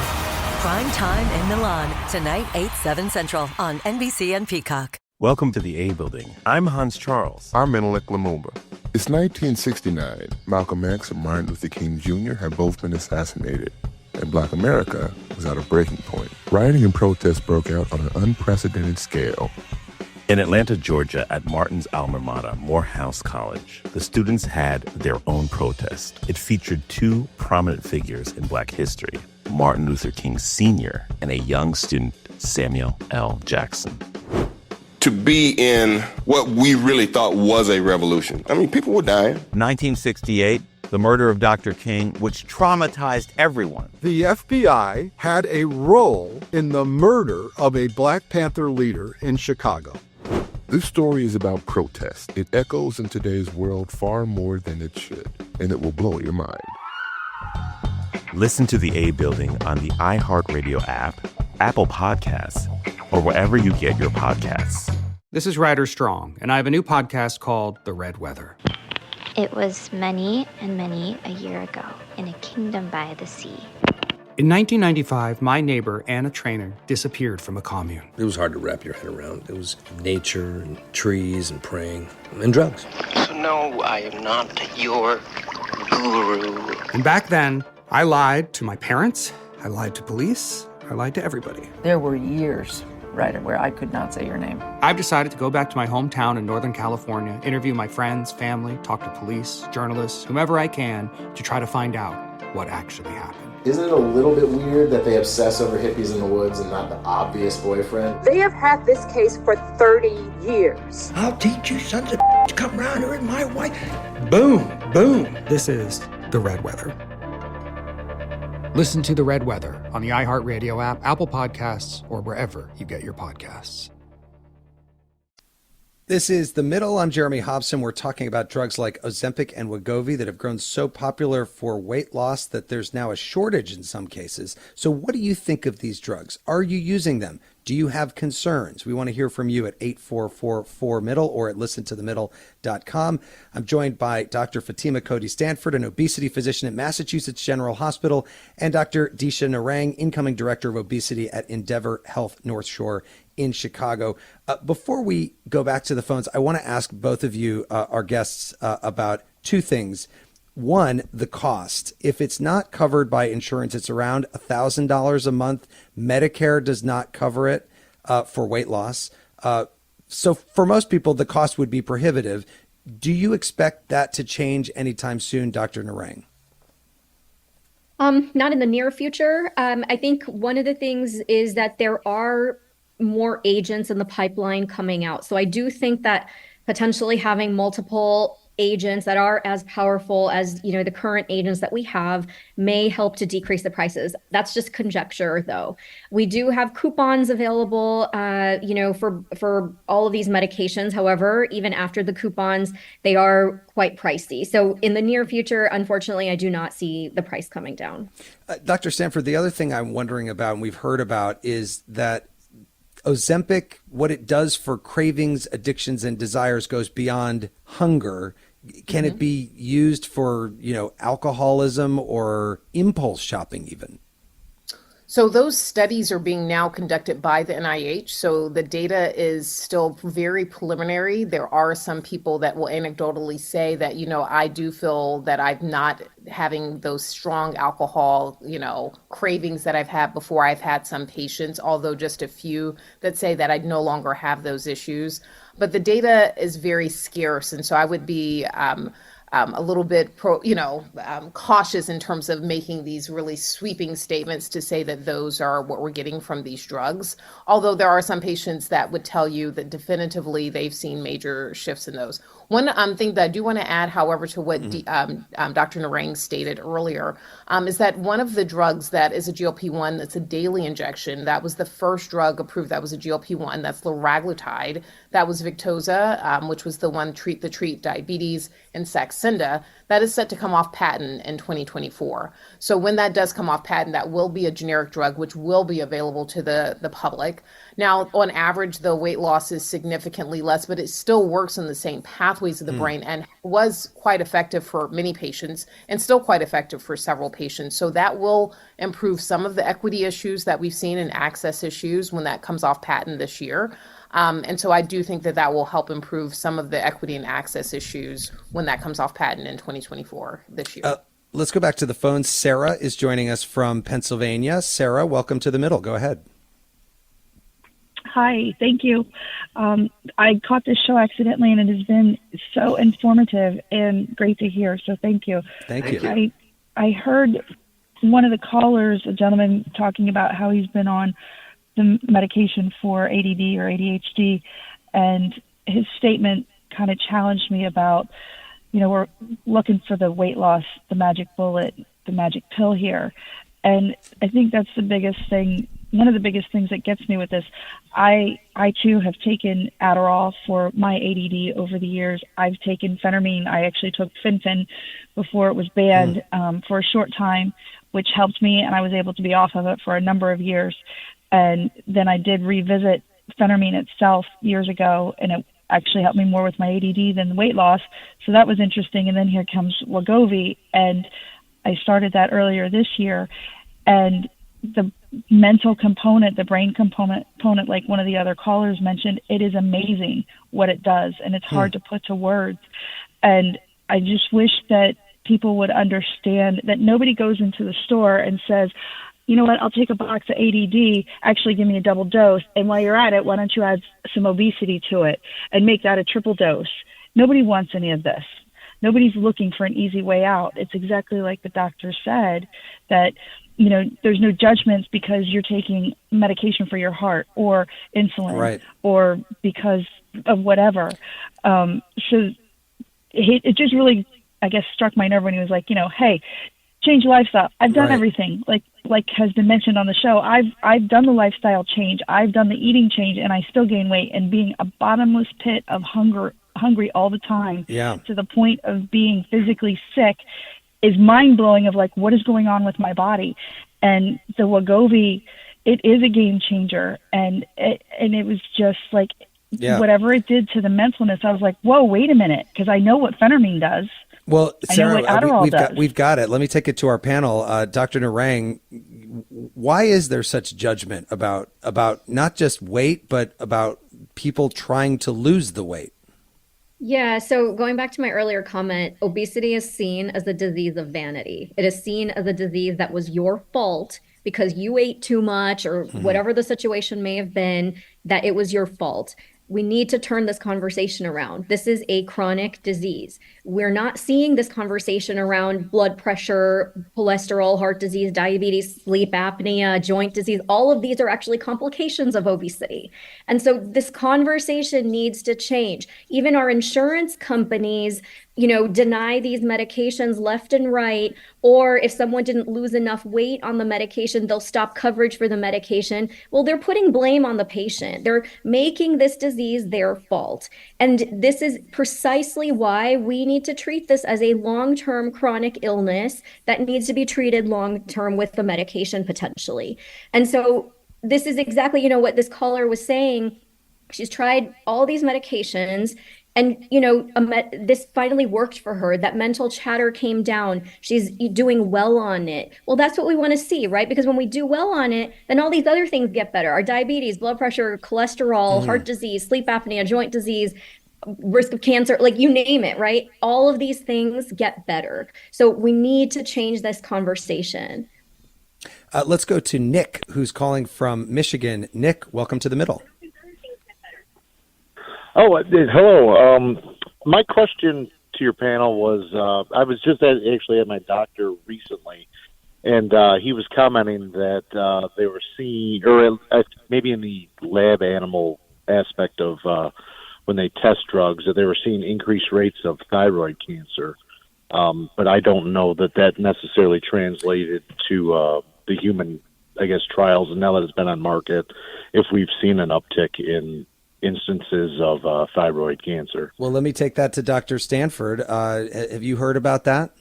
Prime time in Milan. Tonight, 8/7 Central on NBC and Peacock. Welcome to the A Building. I'm Hans Charles. I'm Menelik Lumumba. It's 1969. Malcolm X and Martin Luther King Jr. had both been assassinated, and Black America was at a breaking point. Rioting and protests broke out on an unprecedented scale. In Atlanta, Georgia, at Martin's alma mater, Morehouse College, the students had their own protest. It featured two prominent figures in Black history, Martin Luther King Sr. and a young student, Samuel L. Jackson. To be in what we really thought was a revolution. I mean, people were dying. 1968, the murder of Dr. King, which traumatized everyone. The FBI had a role in the murder of a Black Panther leader in Chicago. This story is about protest. It echoes in today's world far more than it should, and it will blow your mind. Listen to the A Building on the iHeartRadio app, Apple Podcasts, or wherever you get your podcasts. This is Ryder Strong, and I have a new podcast called The Red Weather. It was many and many a year ago in a kingdom by the sea. In 1995, my neighbor, Anna Trainer, disappeared from a commune. It was hard to wrap your head around. It was nature and trees and praying and drugs. So no, I am not your guru. And back then, I lied to my parents, I lied to police, I lied to everybody. There were years, Ryder, where I could not say your name. I've decided to go back to my hometown in Northern California, interview my friends, family, talk to police, journalists, whomever I can to try to find out what actually happened. Isn't it a little bit weird that they obsess over hippies in the woods and not the obvious boyfriend? They have had this case for 30 years. I'll teach you sons of to come around here and my wife. Boom, boom. This is The Red Weather. Listen to The Red Weather on the iHeartRadio app, Apple Podcasts, or wherever you get your podcasts. This is The Middle. I'm Jeremy Hobson. We're talking about drugs like Ozempic and Wegovy that have grown so popular for weight loss that there's now a shortage in some cases. So what do you think of these drugs? Are you using them? Do you have concerns? We want to hear from you at 844-4MIDDLE or at listentothemiddle.com. I'm joined by Dr. Fatima Cody Stanford, an obesity physician at Massachusetts General Hospital, and Dr. Disha Narang, incoming director of obesity at Endeavor Health North Shore in Chicago. Before we go back to the phones, I want to ask both of you, our guests, about two things. One, the cost. If it's not covered by insurance, it's around $1,000 a month. Medicare does not cover it for weight loss. So for most people, the cost would be prohibitive. Do you expect that to change anytime soon, Dr. Narang? Not in the near future. I think one of the things is that there are more agents in the pipeline coming out. So I do think that potentially having multiple agents that are as powerful as, the current agents that we have may help to decrease the prices. That's just conjecture, though. We do have coupons available, for all of these medications. However, even after the coupons, they are quite pricey. So in the near future, unfortunately, I do not see the price coming down. Dr. Stanford, the other thing I'm wondering about and we've heard about is that Ozempic, what it does for cravings, addictions, and desires goes beyond hunger. Can it be used for, alcoholism or impulse shopping even? So those studies are being now conducted by the NIH. So the data is still very preliminary. There are some people that will anecdotally say that, I do feel that I'm not having those strong alcohol, cravings that I've had before. I've had some patients, although just a few that say that I no longer have those issues. But the data is very scarce. And so I would be a little bit cautious in terms of making these really sweeping statements to say that those are what we're getting from these drugs. Although there are some patients that would tell you that definitively they've seen major shifts in those. One thing that I do want to add, however, to what Dr. Narang stated earlier, is that one of the drugs that is a GLP-1 that's a daily injection, that was the first drug approved that was a GLP-1, that's liraglutide. That was Victoza, which was the one to treat diabetes, and Saxenda. That is set to come off patent in 2024. So when that does come off patent, that will be a generic drug, which will be available to the public. Now, on average, the weight loss is significantly less, but it still works in the same pathways of the brain and was quite effective for many patients and still quite effective for several patients. So that will improve some of the equity issues that we've seen and access issues when that comes off patent this year. And so I do think that that will help improve some of the equity and access issues when that comes off patent in 2024 this year. Let's go back to the phone. Sarah is joining us from Pennsylvania. Sarah, welcome to The Middle. Go ahead. Hi, thank you. I caught this show accidentally, and it has been so informative and great to hear. So thank you. Thank you. I heard one of the callers, a gentleman, talking about how he's been on the medication for ADD or ADHD, and his statement kind of challenged me about, we're looking for the weight loss, the magic bullet, the magic pill here. And I think that's the biggest thing. One of the biggest things that gets me with this, I too have taken Adderall for my ADD over the years. I've taken phentermine. I actually took Fen-Phen before it was banned for a short time, which helped me, and I was able to be off of it for a number of years. And then I did revisit phentermine itself years ago, and it actually helped me more with my ADD than the weight loss. So that was interesting. And then here comes Wegovy, and I started that earlier this year. And the mental component, the brain component, like one of the other callers mentioned, it is amazing what it does, and it's hard to put to words. And I just wish that people would understand that nobody goes into the store and says, you know what, I'll take a box of ADD, actually give me a double dose, and while you're at it, why don't you add some obesity to it and make that a triple dose? Nobody wants any of this. Nobody's looking for an easy way out. It's exactly like the doctor said, that there's no judgments because you're taking medication for your heart or insulin, or because of whatever. So it just really, I guess, struck my nerve when he was like, hey, change your lifestyle. I've done everything, like has been mentioned on the show. I've done the lifestyle change. I've done the eating change, and I still gain weight. And being a bottomless pit of hungry all the time, to the point of being physically sick, is mind-blowing of like, what is going on with my body? And the Wegovy, it is a game changer. And it was just like, whatever it did to the mentalness, I was like, whoa, wait a minute, because I know what phentermine does. Well, Sarah, we've got it. Let me take it to our panel. Dr. Narang, why is there such judgment about not just weight, but about people trying to lose the weight? Yeah, so going back to my earlier comment, obesity is seen as a disease of vanity. It is seen as a disease that was your fault because you ate too much or whatever the situation may have been, that it was your fault. We need to turn this conversation around. This is a chronic disease. We're not seeing this conversation around blood pressure, cholesterol, heart disease, diabetes, sleep apnea, joint disease. All of these are actually complications of obesity. And so this conversation needs to change. Even our insurance companies, deny these medications left and right, or if someone didn't lose enough weight on the medication, they'll stop coverage for the medication. Well, they're putting blame on the patient. They're making this disease their fault. And this is precisely why we need to treat this as a long-term chronic illness that needs to be treated long-term with the medication potentially. And so this is exactly, what this caller was saying. She's tried all these medications. And, this finally worked for her. That mental chatter came down. She's doing well on it. Well, that's what we want to see, right? Because when we do well on it, then all these other things get better. Our diabetes, blood pressure, cholesterol, heart disease, sleep apnea, joint disease, risk of cancer, you name it, right? All of these things get better. So we need to change this conversation. Let's go to Nick, who's calling from Michigan. Nick, welcome to The Middle. Oh, hello. My question to your panel was, I was just actually at my doctor recently, and he was commenting that they were seeing, or maybe in the lab animal aspect of when they test drugs, that they were seeing increased rates of thyroid cancer. But I don't know that necessarily translated to the human, trials. And now that it's been on market, if we've seen an uptick in instances of thyroid cancer. Well, let me take that to Dr. Stanford. Have you heard about that?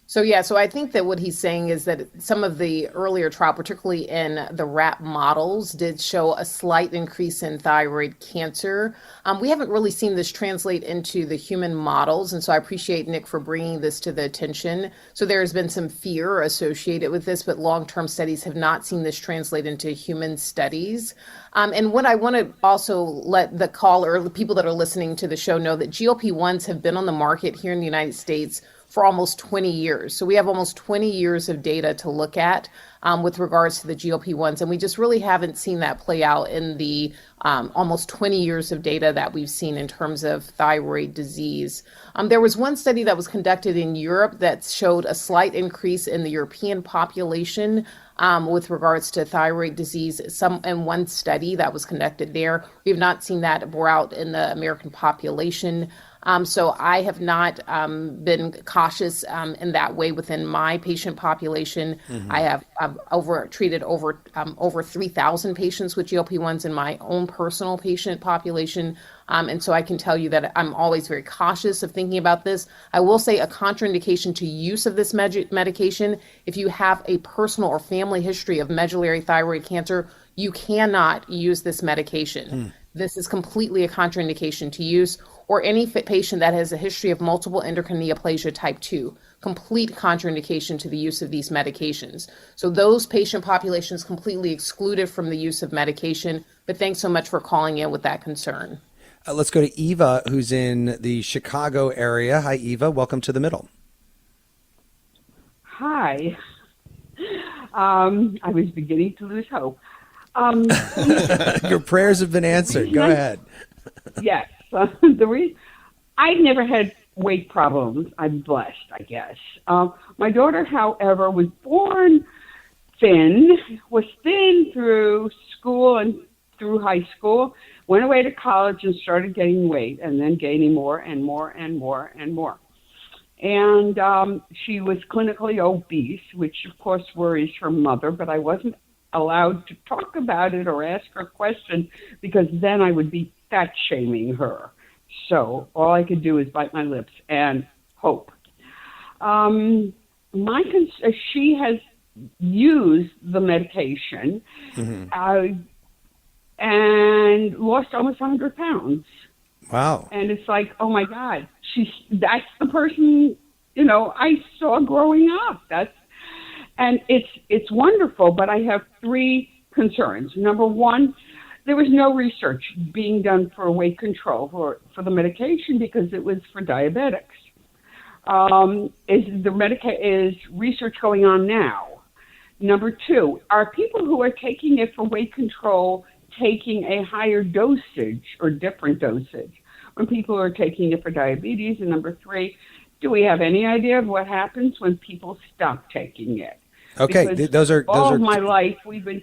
So I think that what he's saying is that some of the earlier trial, particularly in the rat models, did show a slight increase in thyroid cancer. We haven't really seen this translate into the human models, and so I appreciate Nick for bringing this to the attention. So there has been some fear associated with this, but long-term studies have not seen this translate into human studies. And what I want to also let the caller, the people that are listening to the show know that GLP-1s have been on the market here in the United States for almost 20 years. So we have almost 20 years of data to look at with regards to the GLP-1s. And we just really haven't seen that play out in the almost 20 years of data that we've seen in terms of thyroid disease. There was one study that was conducted in Europe that showed a slight increase in the European population with regards to thyroid disease. In one study that was conducted there, we have not seen that bore out in the American population. So I have not been cautious in that way within my patient population. I have treated over 3,000 patients with GLP-1s in my own personal patient population. And so I can tell you that I'm always very cautious of thinking about this. I will say a contraindication to use of this medication, if you have a personal or family history of medullary thyroid cancer, you cannot use this medication. This is completely a contraindication to use, or any patient that has a history of multiple endocrine neoplasia type 2, complete contraindication to the use of these medications. So those patient populations completely excluded from the use of medication, but thanks so much for calling in with that concern. Let's go to Eva, who's in the Chicago area. Hi, Eva. Welcome to The Middle. Hi. I was beginning to lose hope. Your prayers have been answered. Go ahead. Yes. I've never had weight problems. I'm blessed, I guess. My daughter, however, was born thin, was thin through school and through high school, went away to college and started gaining weight, and then gaining more and more and more and more. And she was clinically obese, which of course worries her mother, but I wasn't allowed to talk about it or ask her questions because then I would be fat shaming her. So all I could do is bite my lips and hope. She has used the medication and lost almost 100 pounds. Wow. And it's like, oh my God, that's the person, I saw growing up. And it's wonderful, but I have three concerns. Number one, there was no research being done for weight control for the medication because it was for diabetics. Is research going on now? Number two, are people who are taking it for weight control taking a higher dosage or different dosage when people are taking it for diabetes? And number three, do we have any idea of what happens when people stop taking it? Okay, those are all of my life we've been.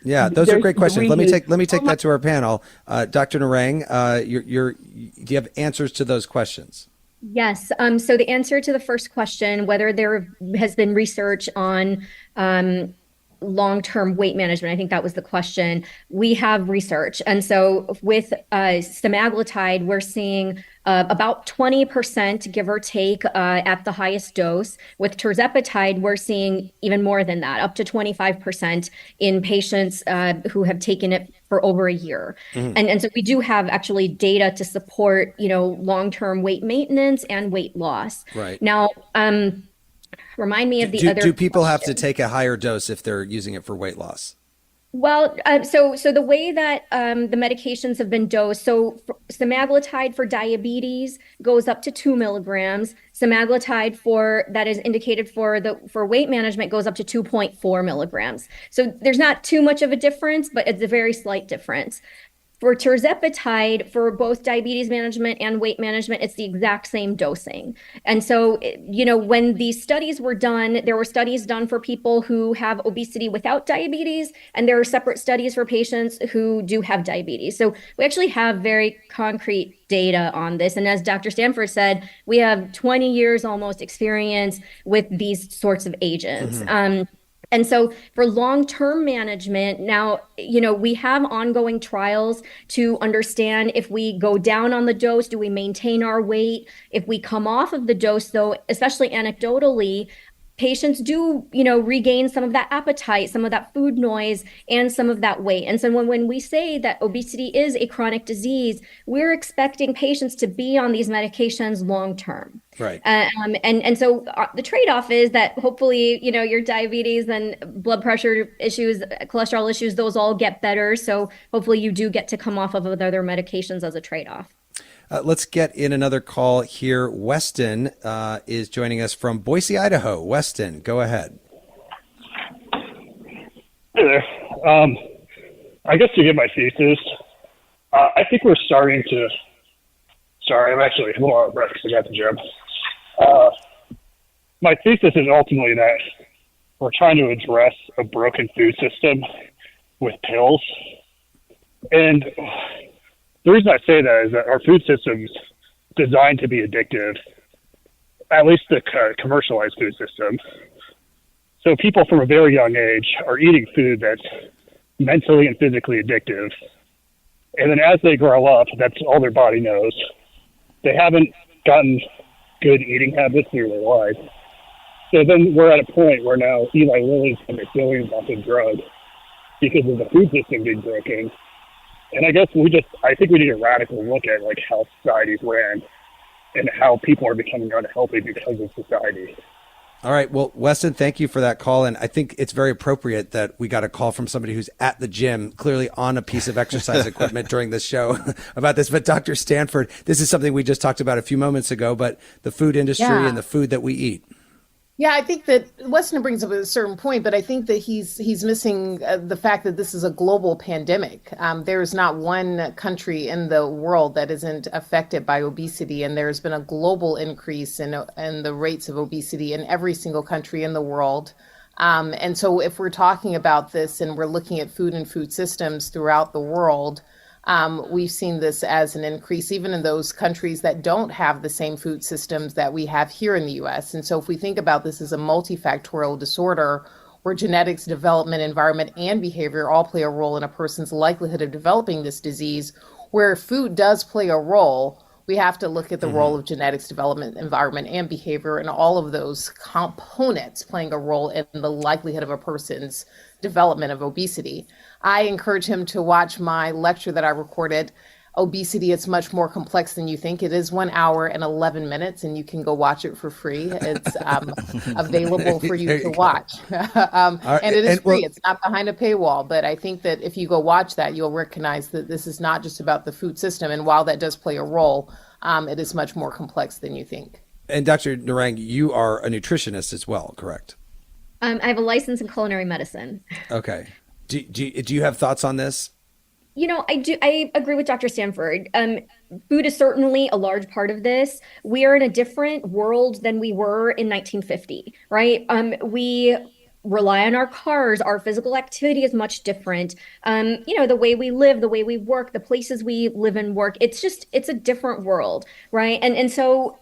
Yeah, those are great questions. Let me take that to our panel. Dr. Narang, do you have answers to those questions? Yes. So the answer to the first question, whether there has been research on long-term weight management, I think that was the question. We have research. And so with semaglutide, we're seeing about 20%, give or take, at the highest dose. With tirzepatide, we're seeing even more than that, up to 25% in patients who have taken it for over a year. And so we do have actually data to support, long-term weight maintenance and weight loss. Right. Now, remind me of the other. Do people have to take a higher dose if they're using it for weight loss? Well, so the way that the medications have been dosed, so semaglutide for diabetes goes up to 2 milligrams. Semaglutide that is indicated for weight management goes up to 2.4 milligrams. So there's not too much of a difference, but it's a very slight difference. For tirzepatide, for both diabetes management and weight management, it's the exact same dosing. And so, when these studies were done, there were studies done for people who have obesity without diabetes, and there are separate studies for patients who do have diabetes. So we actually have very concrete data on this. And as Dr. Stanford said, we have 20 years almost experience with these sorts of agents. And so for long-term management, now, we have ongoing trials to understand if we go down on the dose, do we maintain our weight? If we come off of the dose, though, especially anecdotally, patients do, regain some of that appetite, some of that food noise, and some of that weight. And so when we say that obesity is a chronic disease, we're expecting patients to be on these medications long-term. Right. And so the trade-off is that hopefully, your diabetes and blood pressure issues, cholesterol issues, those all get better. So hopefully you do get to come off of other medications as a trade-off. Let's get in another call here. Weston is joining us from Boise, Idaho. Weston, go ahead. Hey there. I guess to give my thesis, I think we're starting to. Sorry, I'm actually a little out of breath because I got the gym. My thesis is ultimately that we're trying to address a broken food system with pills. And the reason I say that is that our food system's designed to be addictive, at least the commercialized food system. So people from a very young age are eating food that's mentally and physically addictive. And then as they grow up, that's all their body knows. They haven't gotten good eating habits through their life. So then we're at a point where now Eli Lilly's going to make billions off of drugs because of the food system being broken. And I guess I think we need a radical look at how society's ran and how people are becoming unhealthy because of society. All right. Well, Weston, thank you for that call. And I think it's very appropriate that we got a call from somebody who's at the gym, clearly on a piece of exercise equipment during this show about this. But Dr. Stanford, this is something we just talked about a few moments ago, but the food industry and the food that we eat. Yeah, I think that Weston brings up a certain point, but I think that he's missing the fact that this is a global pandemic. There is not one country in the world that isn't affected by obesity, and there's been a global increase in the rates of obesity in every single country in the world. And so if we're talking about this and we're looking at food and food systems throughout the world, we've seen this as an increase even in those countries that don't have the same food systems that we have here in the U.S. And so if we think about this as a multifactorial disorder where genetics, development, environment, and behavior all play a role in a person's likelihood of developing this disease, where food does play a role, we have to look at the role of genetics, development, environment, and behavior, and all of those components playing a role in the likelihood of a person's development of obesity. I encourage him to watch my lecture that I recorded, Obesity, It's Much More Complex Than You Think. It is 1 hour and 11 minutes, and you can go watch it for free. It's available for you to watch. And it is free. It's not behind a paywall. But I think that if you go watch that, you'll recognize that this is not just about the food system. And while that does play a role, it is much more complex than you think. And Dr. Narang, you are a nutritionist as well, correct? I have a license in culinary medicine. Okay. Do you have thoughts on this? I agree with Dr. Stanford. Food is certainly a large part of this. We are in a different world than we were in 1950, right? We rely on our cars. Our physical activity is much different. The way we live, the way we work, the places we live and work, it's a different world, right? And so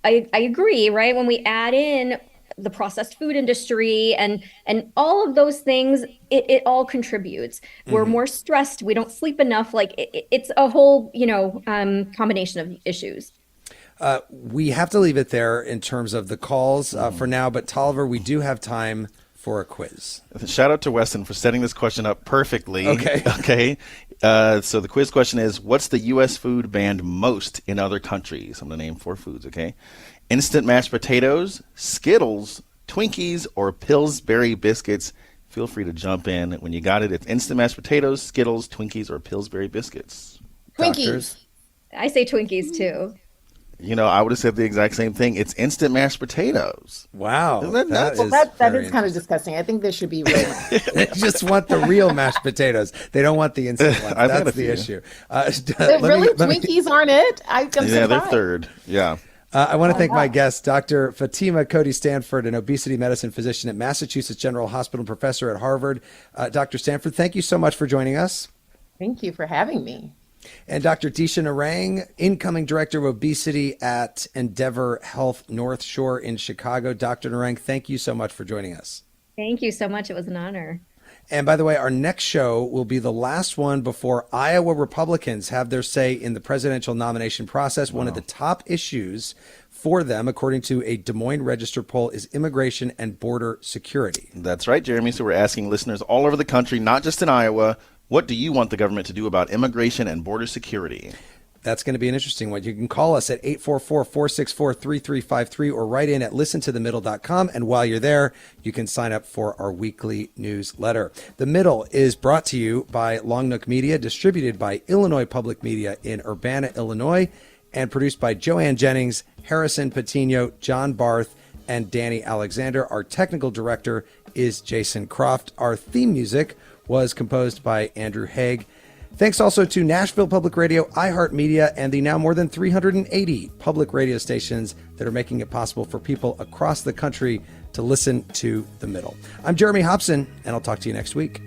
I agree, right? When we add in the processed food industry and all of those things, it all contributes. We're more stressed. We don't sleep enough. Like it's a whole, combination of issues. We have to leave it there in terms of the calls for now. But Tolliver, we do have time for a quiz. Shout out to Weston for setting this question up perfectly. Okay. So the quiz question is, what's the U.S. food banned most in other countries? I'm going to name 4 foods, okay? Instant mashed potatoes, Skittles, Twinkies, or Pillsbury biscuits. Feel free to jump in. When you got it, it's instant mashed potatoes, Skittles, Twinkies, or Pillsbury biscuits. Twinkies. Doctors? I say Twinkies too. I would have said the exact same thing. It's instant mashed potatoes. Wow. Isn't that nuts? That is kind of disgusting. I think there should be real. They just want the real mashed potatoes. They don't want the instant ones. That's the issue. Twinkies aren't it? I'm surprised. They're third. Yeah. I want to thank my guest, Dr. Fatima Cody Stanford, an obesity medicine physician at Massachusetts General Hospital, professor at Harvard. Dr. Stanford, thank you so much for joining us. Thank you for having me. And Dr. Disha Narang, incoming director of obesity at Endeavor Health North Shore in Chicago. Dr. Narang, thank you so much for joining us. Thank you so much. It was an honor. And by the way, our next show will be the last one before Iowa Republicans have their say in the presidential nomination process. Wow. One of the top issues for them, according to a Des Moines Register poll, is immigration and border security. That's right, Jeremy. So we're asking listeners all over the country, not just in Iowa, what do you want the government to do about immigration and border security? That's going to be an interesting one. You can call us at 844-464-3353 or write in at listentothemiddle.com. And while you're there, you can sign up for our weekly newsletter. The Middle is brought to you by Long Nook Media, distributed by Illinois Public Media in Urbana, Illinois, and produced by Joanne Jennings, Harrison Patino, John Barth, and Danny Alexander. Our technical director is Jason Croft. Our theme music was composed by Andrew Haig. Thanks also to Nashville Public Radio, iHeartMedia, and the now more than 380 public radio stations that are making it possible for people across the country to listen to The Middle. I'm Jeremy Hobson, and I'll talk to you next week.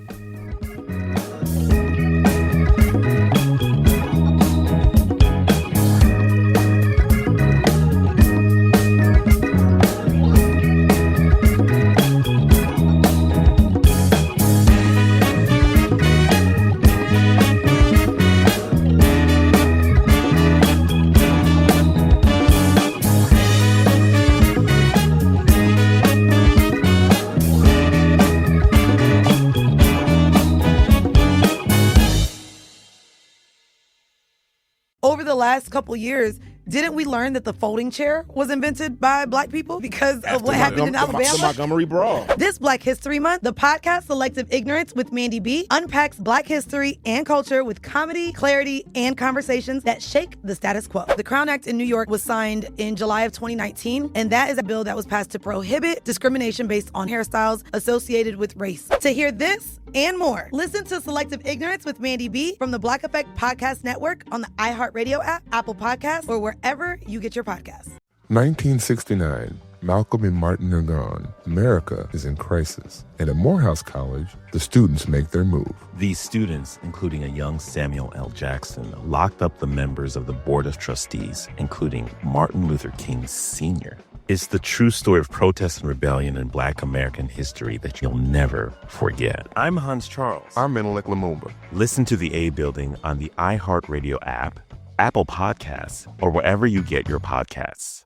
Over the last couple years, didn't we learn that the folding chair was invented by Black people because of what happened in Alabama? The Montgomery Brawl. This Black History Month, the podcast Selective Ignorance with Mandy B unpacks Black history and culture with comedy, clarity, and conversations that shake the status quo. The Crown Act in New York was signed in July of 2019, and that is a bill that was passed to prohibit discrimination based on hairstyles associated with race. To hear this and more, listen to Selective Ignorance with Mandy B from the Black Effect Podcast Network on the iHeartRadio app, Apple Podcasts, or wherever you get your podcasts. 1969, Malcolm and Martin are gone. America is in crisis. And at Morehouse College, the students make their move. These students, including a young Samuel L. Jackson, locked up the members of the Board of Trustees, including Martin Luther King Sr. It's the true story of protest and rebellion in Black American history that you'll never forget. I'm Hans Charles. I'm Menelik Lumumba. Listen to The A Building on the iHeartRadio app, Apple Podcasts, or wherever you get your podcasts.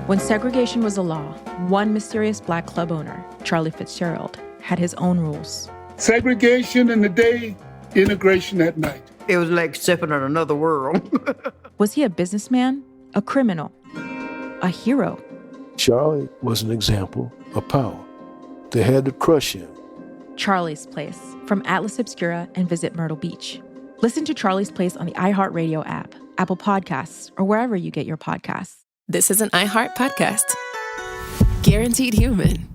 When segregation was a law, one mysterious Black club owner, Charlie Fitzgerald, had his own rules. Segregation in the day, integration at night. It was like stepping on another world. Was he a businessman, a criminal, a hero? Charlie was an example of power. They had to crush him. Charlie's Place, from Atlas Obscura and Visit Myrtle Beach. Listen to Charlie's Place on the iHeartRadio app, Apple Podcasts, or wherever you get your podcasts. This is an iHeart podcast. Guaranteed Human.